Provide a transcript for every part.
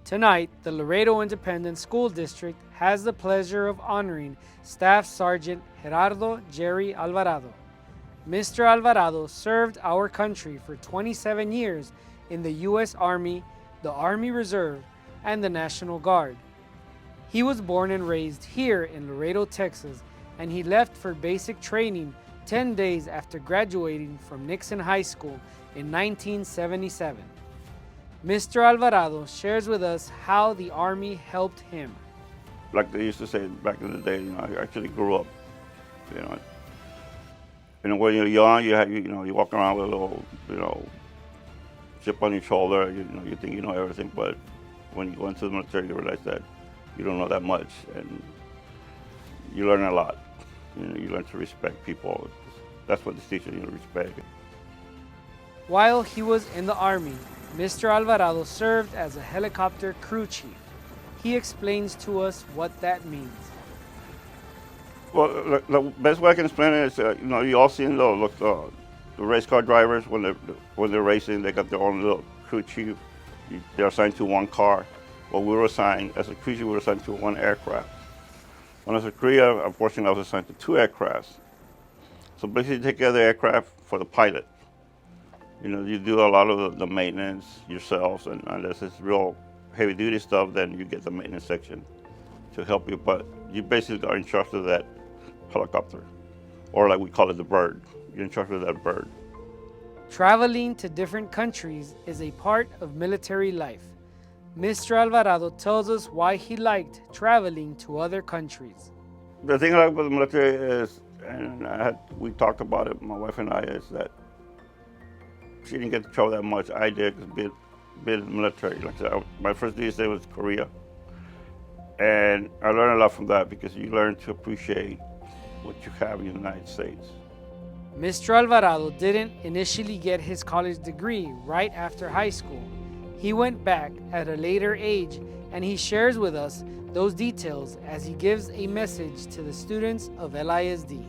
Tonight, the Laredo Independent School District has the pleasure of honoring Staff Sergeant Gerardo Jerry Alvarado. Mr. Alvarado served our country for 27 years in the U.S. Army, the Army Reserve, and the National Guard. He was born and raised here in Laredo, Texas, and he left for basic training 10 days after graduating from Nixon High School in 1977. Mr. Alvarado shares with us how the Army helped him. Like they used to say back in the day, I actually grew up. You know, when you're young, you walk around with a little, chip on your shoulder. You think you know everything, but when you go into the military, you realize that you don't know that much, and you learn a lot. You learn to respect people. That's what this teaches you, respect. While he was in the Army, Mr. Alvarado served as a helicopter crew chief. He explains to us what that means. Well, the best way I can explain it is, you all seen the race car drivers when they're racing, they got their own little crew chief. They're assigned to one car. Well, we were assigned, as a crew chief, we were assigned to one aircraft. When I was in Korea, unfortunately, I was assigned to two aircrafts. So basically, you take care of the aircraft for the pilot. You do a lot of the maintenance yourselves, and unless it's real heavy-duty stuff, then you get the maintenance section to help you. But you basically are in charge of that helicopter, or like we call it, the bird. You're in charge of that bird. Traveling to different countries is a part of military life. Mr. Alvarado tells us why he liked traveling to other countries. The thing I like about the military is, and we talked about it, my wife and I, is that she didn't get to travel that much. I did, because being in the military. Like I said, my first DSA was Korea. And I learned a lot from that, because you learn to appreciate what you have in the United States. Mr. Alvarado didn't initially get his college degree right after high school. He went back at a later age, and he shares with us those details as he gives a message to the students of LISD.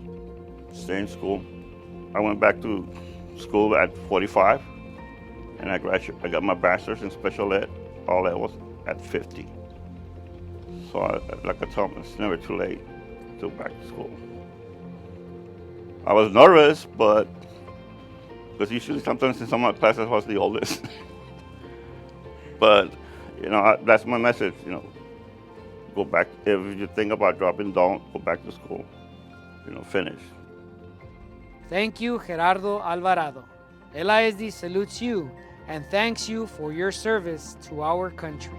Stay in school. I went back to school at 45, and I got my bachelor's in special ed, all levels, at 50. So like I told them, it's never too late to go back to school. I was nervous, but because usually sometimes in some of my classes I was the oldest. But that's my message. Go back. If you think about dropping, don't go back to school. Finish. Thank you, Gerardo Alvarado. LISD salutes you and thanks you for your service to our country.